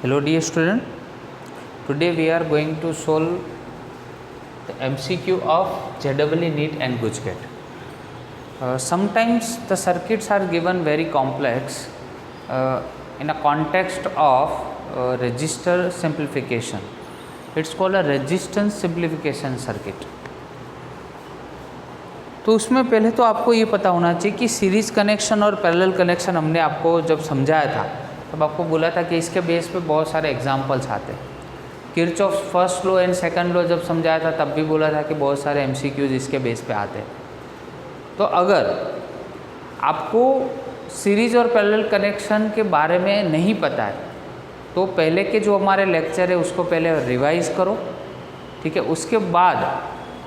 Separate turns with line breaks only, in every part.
Hello dear student, today we are going to solve the MCQ of JEE NEET and GUJCAT. Sometimes the circuits are given very complex in a context of resistor simplification. It's called a resistance simplification circuit. तो उसमें पहले तो आपको ये पता होना चाहिए कि सीरीज़ कनेक्शन और पैरेलल कनेक्शन हमने आपको जब समझाया था तब आपको बोला था कि इसके बेस पे बहुत सारे एग्जांपल्स आते हैं। Kirchhoff's first law and second law जब समझाया था तब भी बोला था कि बहुत सारे एमसीक्यूज इसके बेस पे आते हैं। तो अगर आपको सीरीज़ और पैरेलल कनेक्शन के बारे में नहीं पता है तो पहले के जो हमारे लेक्चर है उसको पहले रिवाइज़ करो, ठीक है। उसके बाद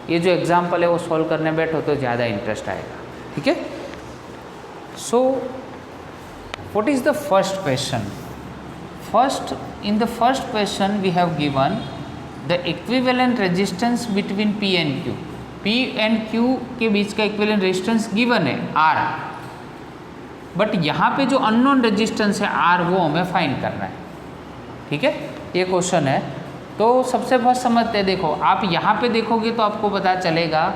ये जो एग्जाम्पल है वो सॉल्व करने बैठो तो ज़्यादा इंटरेस्ट आएगा, ठीक है। So what is the first question? In the first question we have given the equivalent resistance between P and Q. P and Q के बीच का equivalent resistance given है R, बट यहाँ पे जो अननोन रेजिस्टेंस है R वो हमें find करना है, ठीक है। ये क्वेश्चन है। तो सबसे फर्स्ट समझते हैं। देखो आप यहाँ पे देखोगे तो आपको पता चलेगा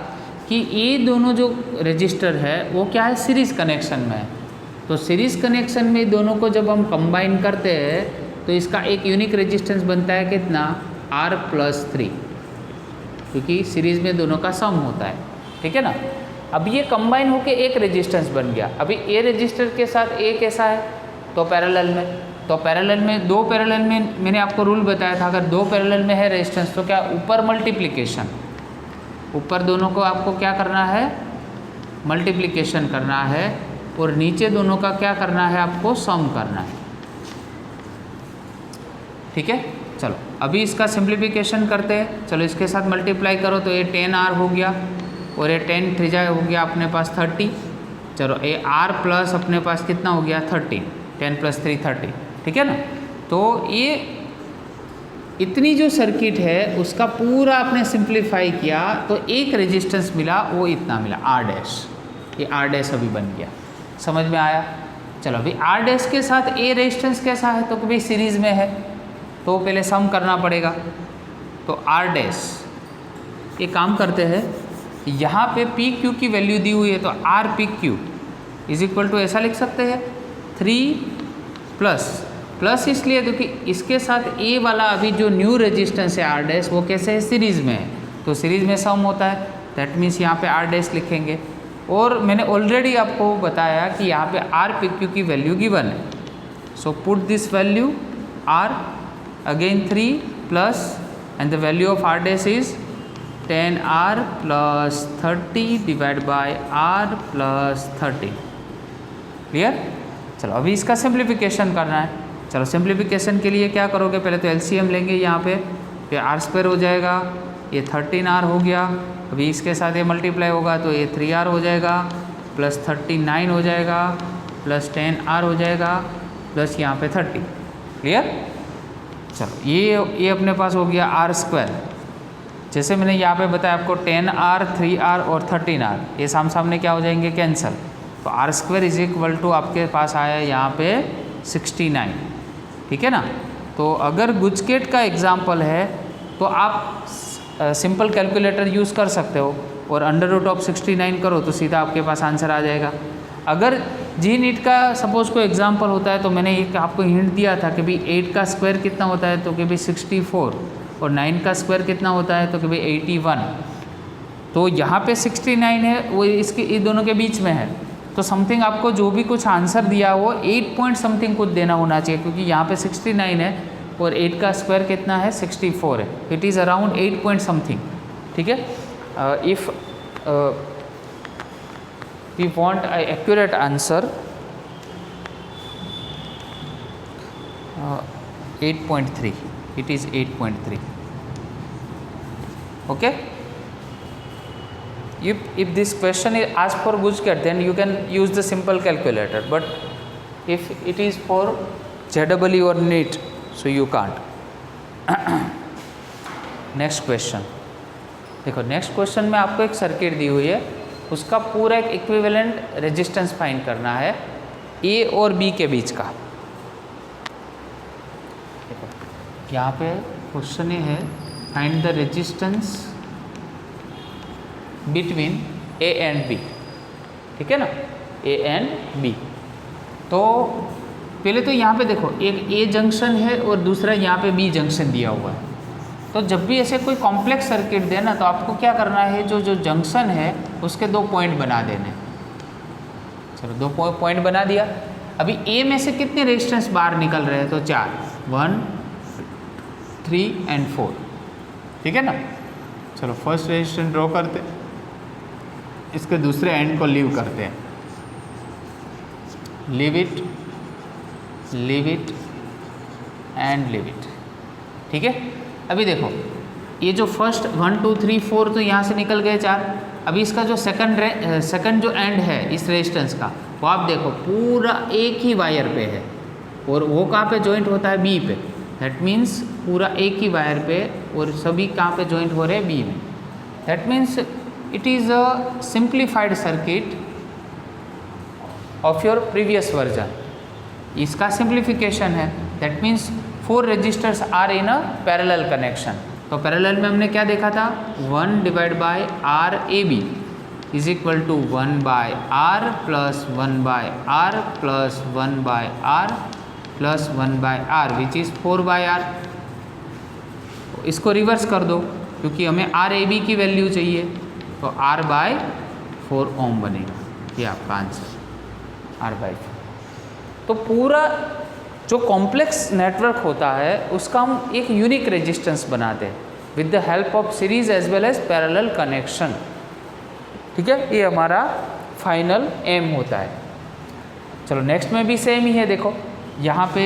कि ये दोनों जो रजिस्टर है वो क्या है, सीरीज़ कनेक्शन में है। तो सीरीज़ कनेक्शन में दोनों को जब हम कंबाइन करते हैं तो इसका एक यूनिक रेजिस्टेंस बनता है कितना, R+3, क्योंकि सीरीज़ में दोनों का सम होता है, ठीक है ना। अब ये कंबाइन होके एक रेजिस्टेंस बन गया। अभी ए रजिस्टर के साथ ए कैसा है, तो पैरेलल में। तो पैरेलल में दो पैरेलल में मैंने आपको रूल बताया था, अगर दो पैरेलल में है रेजिस्टेंस तो क्या ऊपर मल्टीप्लिकेशन, ऊपर दोनों को आपको क्या करना है, मल्टीप्लिकेशन करना है, और नीचे दोनों का क्या करना है, आपको सम करना है, ठीक है। चलो अभी इसका सिंप्लीफिकेशन करते हैं। चलो इसके साथ मल्टीप्लाई करो तो ये 10R हो गया और ये 10 3 हो गया अपने पास 30। चलो ये R प्लस अपने पास कितना हो गया 30, 10 + 3 30, ठीक है ना। तो ये इतनी जो सर्किट है उसका पूरा आपने सिंप्लीफाई किया तो एक रेजिस्टेंस मिला, वो इतना मिला R'। ये R' अभी बन गया, समझ में आया। चलो अभी R' के साथ ए रेजिस्टेंस कैसा है, तो कभी सीरीज़ में है तो पहले सम करना पड़ेगा। तो R', ये काम करते हैं, यहाँ पे PQ की वैल्यू दी हुई है तो RPQ = ऐसा लिख सकते हैं 3 प्लस इसलिए क्योंकि इसके साथ ए वाला अभी जो न्यू रेजिस्टेंस है R' वो कैसे है, सीरीज़ में है, तो सीरीज़ में सम होता है। दैट मीन्स यहाँ पे R' लिखेंगे। और मैंने ऑलरेडी आपको बताया कि यहाँ पे RPQ की वैल्यू गिवन है। So put this value R again 3 and the value of R' is 10R + 30 divided by R + 30। Clear. चलो अभी इसका सिंप्लीफिकेशन करना है। चलो सिंप्लीफिकेशन के लिए क्या करोगे, पहले तो LCM लेंगे यहाँ पे, फिर R² हो जाएगा, ये 13R हो गया। अभी इसके साथ ये मल्टीप्लाई होगा तो ये 3R हो जाएगा, प्लस 39 हो जाएगा, प्लस 10R हो जाएगा, प्लस यहाँ पे 30। क्लियर। चलो ये अपने पास हो गया R²। जैसे मैंने यहाँ पे बताया आपको 10R 3R और 13R ये सामने क्या हो जाएंगे, कैंसिल। तो R² = आपके पास आया यहाँ पे 69, ठीक है ना। तो अगर गुजकेट का एग्जाम्पल है तो आप सिंपल कैलकुलेटर यूज़ कर सकते हो और √69 करो तो सीधा आपके पास आंसर आ जाएगा। अगर जी नीट का सपोज़ कोई एग्जांपल होता है तो मैंने एक आपको हिंट दिया था कि भाई 8 का स्क्वायर कितना होता है, तो कि भाई 64, और 9 का स्क्वायर कितना होता है, तो कि भाई 81। तो यहाँ पे 69 है, वो इसके इन दोनों के बीच में है। तो समथिंग आपको जो भी कुछ आंसर दिया वो 8 पॉइंट समथिंग कुछ देना होना चाहिए, क्योंकि यहाँ पे 69 है और 8 का स्क्वायर कितना है, 64 है। It is around 8 point something, ठीक है। If we want an accurate answer, 8.3, it is 8.3, okay. If this question is asked for GUJCAT then you can use the simple calculator, but if it is for JEE or NEET so you can't। Next question देखो, next question में आपको एक circuit दी हुई है, उसका पूरा एक equivalent resistance find करना है ए और बी के बीच का। देखो यहाँ पे क्वेश्चन ये है find the resistance between A and B, ठीक है ना, ए एंड बी। तो पहले तो यहाँ पे देखो एक ए जंक्शन है और दूसरा यहाँ पे बी जंक्शन दिया हुआ है। तो जब भी ऐसे कोई कॉम्प्लेक्स सर्किट देना तो आपको क्या करना है, जो जो जंक्शन है उसके 2 पॉइंट बना देने। चलो 2 पॉइंट बना दिया। अभी ए में से कितने रेजिस्टेंस बाहर निकल रहे हैं, तो 4, 1, 3 एंड 4, ठीक है ना। चलो फर्स्ट रेजिस्टेंस ड्रॉ करते, इसके दूसरे एंड को लीव करते हैं, leave it and leave it, ठीक है। अभी देखो ये जो फर्स्ट 1, 2, 3, 4 तो यहाँ से निकल गए 4। अभी इसका जो सेकंड जो एंड है इस रेजिस्टेंस का, वो आप देखो पूरा एक ही वायर पे है और वो कहाँ पे जॉइंट होता है, बी पे। दैट मीन्स पूरा एक ही वायर पे और सभी कहाँ पे जॉइंट हो रहे हैं, बी में। That means it is a simplified circuit of your previous version. इसका सिंप्लीफिकेशन है। That means 4 resistors are in a parallel connection. तो पैरेलल में हमने क्या देखा था, 1 divide by R A B is equal to 1 by R plus 1 by R plus 1 by R plus 1 by R which is 4 by R. इसको reverse कर दो क्योंकि हमें आर ए बी की वैल्यू चाहिए, तो आर बाय 4 ओम बनेगा, ये आपका आंसर आर बाय 4। तो पूरा जो कॉम्प्लेक्स नेटवर्क होता है उसका हम एक यूनिक रेजिस्टेंस बनाते हैं with the help of series as well as parallel connection, ठीक है। ये हमारा फाइनल एम होता है। चलो नेक्स्ट में भी सेम ही है। देखो यहाँ पे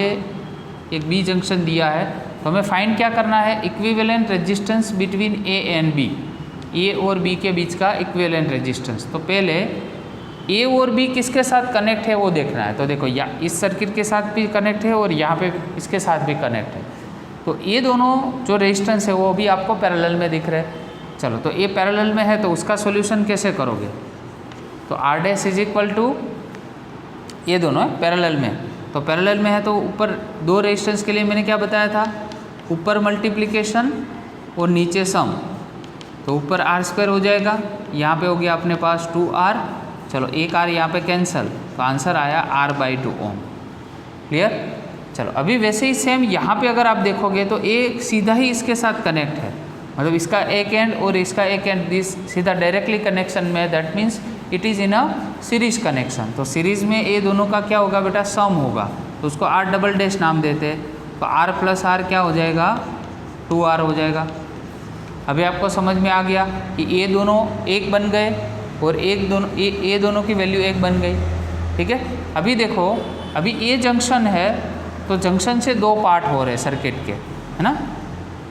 एक बी जंक्शन दिया है, तो हमें फाइंड क्या करना है, equivalent resistance between A and B, A और बी के बीच का इक्विवेलेंट रेजिस्टेंस। तो पहले ए और बी किसके साथ कनेक्ट है वो देखना है। तो देखो या इस सर्किट के साथ भी कनेक्ट है और यहाँ पे इसके साथ भी कनेक्ट है। तो ये दोनों जो रेजिस्टेंस है वो भी आपको पैरेलल में दिख रहे हैं। चलो तो ये पैरेलल में है तो उसका सॉल्यूशन कैसे करोगे, तो R dash is equal to, ये दोनों है पैरेलल में। तो पैरेलल में है तो ऊपर 2 रेजिस्टेंस के लिए मैंने क्या बताया था, ऊपर मल्टीप्लिकेशन और नीचे सम। तो ऊपर r² हो जाएगा, यहाँ पे हो गया अपने पास 2r। चलो एक r यहाँ पे कैंसिल, तो आंसर आया r/2 ओम। क्लियर। चलो अभी वैसे ही सेम यहाँ पे अगर आप देखोगे तो ए सीधा ही इसके साथ कनेक्ट है, मतलब इसका एक एंड और इसका एक एंड दिस सीधा डायरेक्टली कनेक्शन में है। That means it is in a series connection. तो सीरीज में ये दोनों का क्या होगा बेटा, सम होगा, तो उसको r" नाम देते हैं। तो r + r क्या हो जाएगा, 2r हो जाएगा। अभी आपको समझ में आ गया कि ये दोनों एक बन गए और ये दोनों की वैल्यू एक बन गई, ठीक है। अभी देखो अभी ये जंक्शन है तो जंक्शन से 2 पार्ट हो रहे हैं सर्किट के, है ना।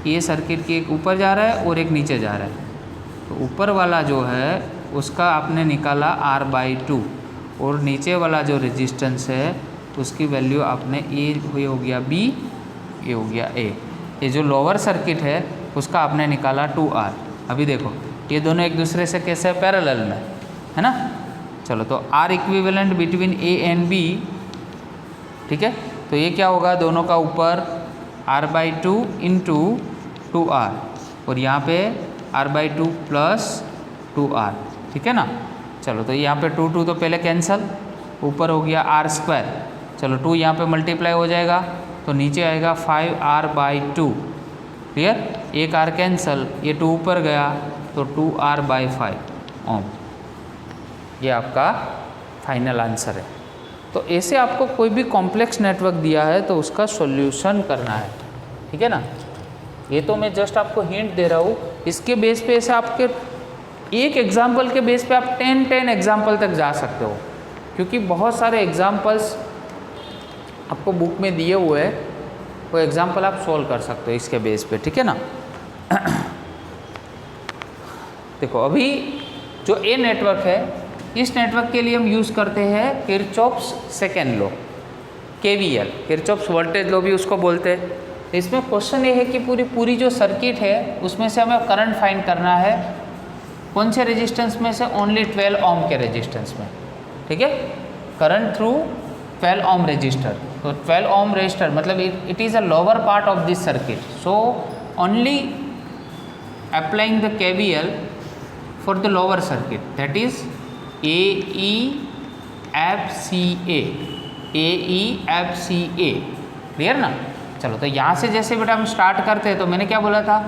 ये सर्किट के एक ऊपर जा रहा है और एक नीचे जा रहा है। तो ऊपर वाला जो है उसका आपने निकाला r/2 और नीचे वाला जो रेजिस्टेंस है उसकी वैल्यू आपने ये हो गया b, ये हो गया a। ये जो लोअर सर्किट है उसका आपने निकाला 2r। अभी देखो ये दोनों एक दूसरे से कैसे पैरेलल में, है ना। चलो तो r equivalent between a and b, ठीक है। तो ये क्या होगा, दोनों का ऊपर r/2 इंटू 2r और यहाँ पे r/2 प्लस 2r, ठीक है ना। चलो तो यहाँ पे 2 तो पहले कैंसल, ऊपर हो गया r²। चलो 2 यहाँ पे मल्टीप्लाई हो जाएगा तो नीचे आएगा 5r/2। क्लियर। एक r कैंसल, ये 2 ऊपर गया तो 2r/5 ओम। ये आपका फाइनल आंसर है। तो ऐसे आपको कोई भी कॉम्प्लेक्स नेटवर्क दिया है तो उसका सॉल्यूशन करना है, ठीक है ना। ये तो मैं जस्ट आपको हिंट दे रहा हूँ। इसके बेस पे ऐसे आपके एक एग्जाम्पल के बेस पे आप 10 एग्जाम्पल तक जा सकते हो, क्योंकि बहुत सारे एग्जाम्पल्स आपको बुक में दिए हुए हैं, वो एग्जाम्पल आप सोल्व कर सकते हो इसके बेस पे, ठीक है ना। देखो अभी जो ए नेटवर्क है, इस नेटवर्क के लिए हम यूज़ करते हैं Kirchhoff's second law, KVL, Kirchhoff's voltage law भी उसको बोलते हैं। इसमें क्वेश्चन ये है कि पूरी जो सर्किट है उसमें से हमें करंट फाइंड करना है। कौन से रेजिस्टेंस में से, ओनली 12 ओम के रेजिस्टेंस में, ठीक है। करंट थ्रू 12 ओम रजिस्टर, तो 12 ओम रजिस्टर मतलब it is a lower part of this circuit, so only applying the KVL for the lower circuit, that is AEFCA, AEFCA, clear ना। चलो तो यहाँ से जैसे बेटा हम स्टार्ट करते हैं, तो मैंने क्या बोला था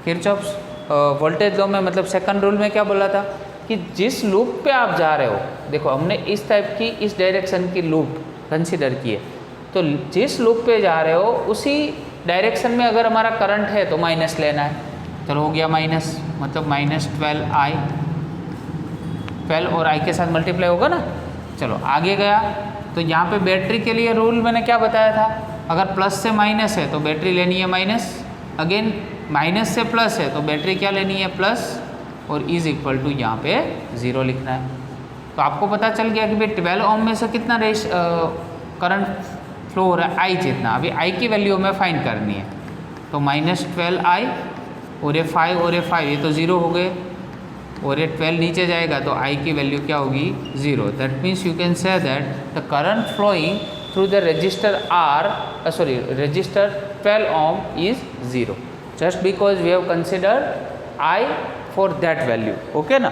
किरचॉफ्स वोल्टेज लॉ में, मतलब सेकंड रूल में क्या बोला था कि जिस लूप पे आप जा रहे हो, देखो हमने इस टाइप की इस डायरेक्शन की लूप कंसिडर की है, तो जिस लूप पे जा रहे हो उसी डायरेक्शन में अगर हमारा करंट है तो माइनस लेना है। चलो हो गया माइनस, मतलब -12I, 12 और I के साथ मल्टीप्लाई होगा ना। चलो आगे गया, तो यहाँ पे बैटरी के लिए रूल मैंने क्या बताया था, अगर प्लस से माइनस है तो बैटरी लेनी है माइनस, अगेन माइनस से प्लस है तो बैटरी क्या लेनी है प्लस, और इज इक्वल टू यहाँ पे 0 लिखना है। तो आपको पता चल गया कि भाई 12 ओम में से कितना करंट फ्लो हो रहा है, I जितना। अभी I की वैल्यू हमें फाइंड करनी है, तो -12I और ये 5 और ये 5 ये तो 0 हो गए, और ये 12 नीचे जाएगा तो I की वैल्यू क्या होगी 0। That means you can say that the current flowing through the resistor resistor 12 ohm is 0, just because we have considered I for that value, okay ना।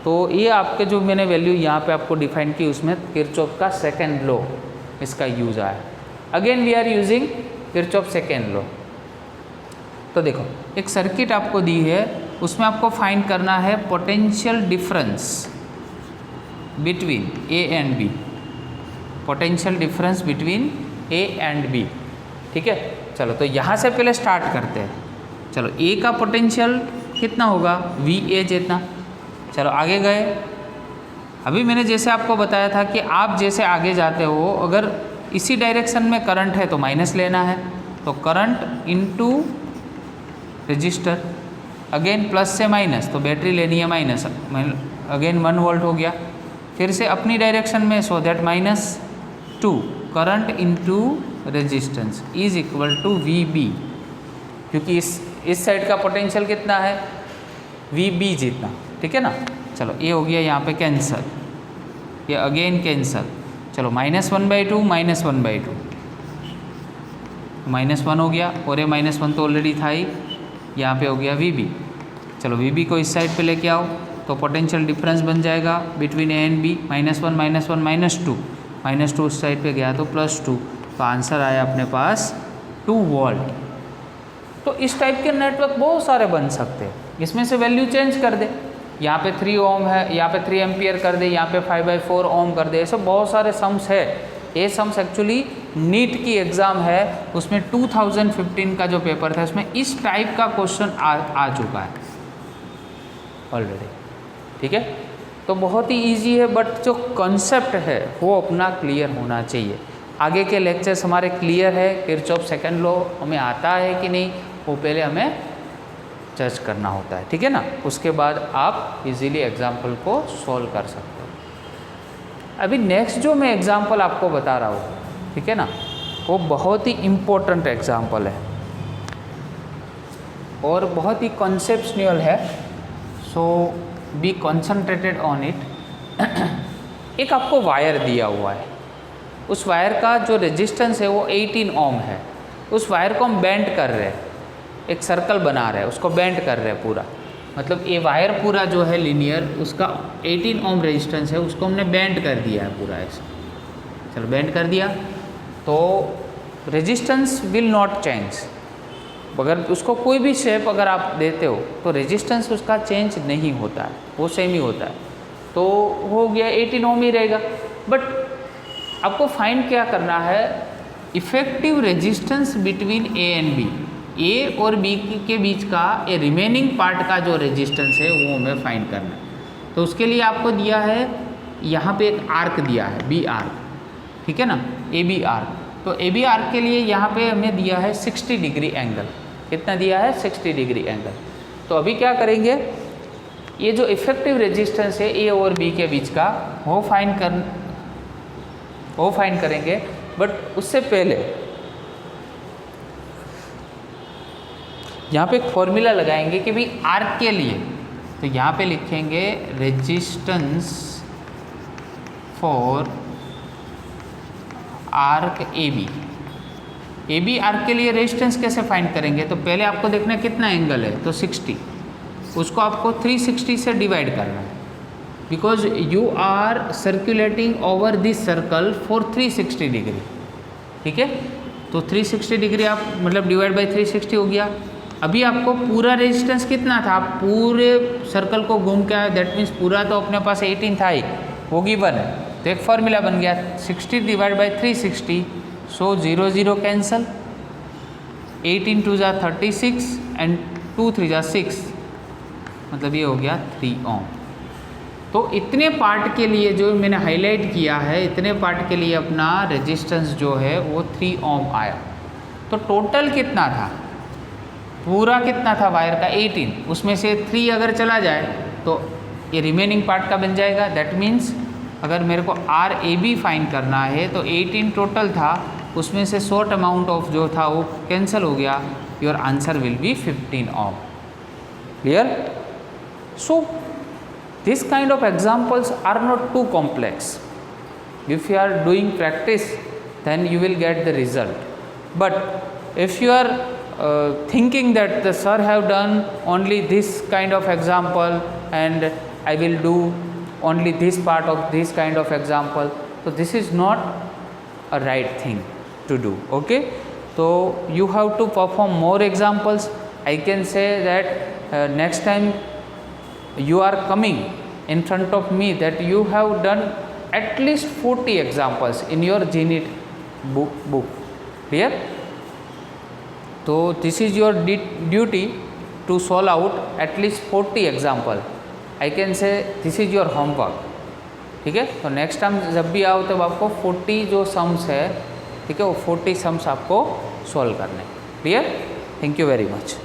तो ये आपके जो मैंने वैल्यू यहाँ पे आपको डिफाइन की, उसमें किरचॉफ का सेकेंड लॉ इसका यूज आया। Again we are using Kirchhoff second law. तो देखो एक सर्किट आपको दी है, उसमें आपको फाइंड करना है potential difference between A and B, potential difference between A and B, ठीक है। चलो तो यहाँ से पहले स्टार्ट करते हैं। चलो A का पोटेंशियल कितना होगा VA जितना। चलो आगे गए, अभी मैंने जैसे आपको बताया था कि आप जैसे आगे जाते हो, अगर इसी डायरेक्शन में करंट है तो माइनस लेना है, तो current into register, again plus से माइनस तो बैटरी लेनी है माइनस, अगेन 1 वोल्ट हो गया, फिर से अपनी डायरेक्शन में, so that -2 current into resistance is equal to VB, क्योंकि इस साइड का पोटेंशियल कितना है VB जितना, ठीक है ना। चलो ये हो गया यहाँ पे कैंसल, ये अगेन कैंसल। चलो -1/2 -1/2 -1 हो गया, और ये -1 तो ऑलरेडी था ही, यहाँ पे हो गया VB। चलो VB को इस साइड पे लेके आओ तो पोटेंशियल डिफरेंस बन जाएगा बिटवीन A एंड B, -1 -1 -2 उस साइड पे गया तो +2, तो आंसर आया अपने पास 2 वोल्ट। तो इस टाइप के नेटवर्क बहुत सारे बन सकते हैं, इसमें से वैल्यू चेंज कर दे, यहाँ पे 3 ओम है, यहाँ पे 3 एम्पियर कर दे, यहाँ पे 5/4 ओम कर दे, ऐसे बहुत सारे सम्स है। ये सम्स एक्चुअली नीट की एग्ज़ाम है, उसमें 2015 का जो पेपर था उसमें इस टाइप का क्वेश्चन आ चुका है ऑलरेडी, ठीक है। तो बहुत ही इजी है, बट जो कॉन्सेप्ट है वो अपना क्लियर होना चाहिए। आगे के लेक्चर्स हमारे क्लियर है, किरचॉफ सेकंड लॉ हमें आता है कि नहीं वो पहले हमें जज करना होता है, ठीक है ना। उसके बाद आप इजीली एग्जाम्पल को सॉल्व कर सकते हो। अभी नेक्स्ट जो मैं एग्जाम्पल आपको बता रहा हूँ, ठीक है ना, वो बहुत ही इम्पोर्टेंट एग्जाम्पल है और बहुत ही कॉन्सेप्शनल है, सो बी कॉन्सनट्रेटेड ऑन इट। एक आपको वायर दिया हुआ है, उस वायर का जो रेजिस्टेंस है वो 18 ओम है, उस वायर को हम बेंड कर रहे हैं, एक सर्कल बना रहे हैं, उसको बेंड कर रहे हैं पूरा, मतलब ये वायर पूरा जो है लीनियर, उसका 18 ओम रेजिस्टेंस है, उसको हमने बेंड कर दिया है पूरा ऐसे। चलो बेंड कर दिया तो रेजिस्टेंस विल नॉट चेंज, अगर उसको कोई भी शेप अगर आप देते हो तो रेजिस्टेंस उसका चेंज नहीं होता है, वो सेम ही होता है, तो हो गया 18 ओम ही रहेगा। बट आपको फाइंड क्या करना है, effective resistance between A and B, A और B के बीच का ये रिमेनिंग पार्ट का जो रेजिस्टेंस है वो हमें फाइंड करना है। तो उसके लिए आपको दिया है यहाँ पे एक आर्क दिया है B आर्क, ठीक है ना, AB आर्क। तो AB आर्क के लिए यहाँ पे हमें दिया है 60 डिग्री एंगल, कितना दिया है 60 डिग्री एंगल। तो अभी क्या करेंगे, ये जो इफेक्टिव रेजिस्टेंस है A और B के बीच का वो फाइंड करेंगे। बट उससे पहले यहाँ पे एक फॉर्मूला लगाएंगे कि भाई आर्क के लिए, तो यहाँ पे लिखेंगे resistance for arc A B arc के लिए रेजिस्टेंस कैसे फाइंड करेंगे? तो पहले आपको देखना है कितना एंगल है, तो 60, उसको आपको 360 से डिवाइड करना है, because you are circulating over this circle for 360 degree, ठीक है। तो 360 डिग्री आप मतलब डिवाइड बाई 360 हो गया। अभी आपको पूरा रेजिस्टेंस कितना था, आप पूरे सर्कल को घूम के आए, दैट मीन्स पूरा तो अपने पास 18 था ही, वो गिवन है, तो एक फॉर्मूला बन गया 60 डिवाइड बाई 360, सो 0 0 कैंसल, 18 2 जा 36 एंड 2 3 जा 6, मतलब ये हो गया 3 ओम। तो इतने पार्ट के लिए जो मैंने हाईलाइट किया है, इतने पार्ट के लिए अपना रेजिस्टेंस जो है वो 3 ओम आया। तो टोटल कितना था, पूरा कितना था वायर का 18, उसमें से 3 अगर चला जाए तो ये रिमेनिंग पार्ट का बन जाएगा। दैट मीन्स अगर मेरे को आर ए बी फाइंड करना है तो 18 टोटल था, उसमें से शॉर्ट अमाउंट ऑफ जो था वो कैंसिल हो गया, your answer will be 15 ohm. Clear? So this kind of examples are not too complex. If you are doing practice, then you will get the result. But if you are thinking that the sir have done only this kind of example and I will do only this part of this kind of example, so this is not a right thing to do. Okay, so you have to perform more examples. I can say that next time you are coming in front of me, that you have done at least 40 examples in your GNET book. Clear? So this is your duty to solve out at least 40 example. I can say this is your homework. ठीक है, तो next time जब भी आओ तब आपको 40 जो sums है, ठीक है, वो 40 सम्स आपको सॉल्व करने। Clear? Thank you very much.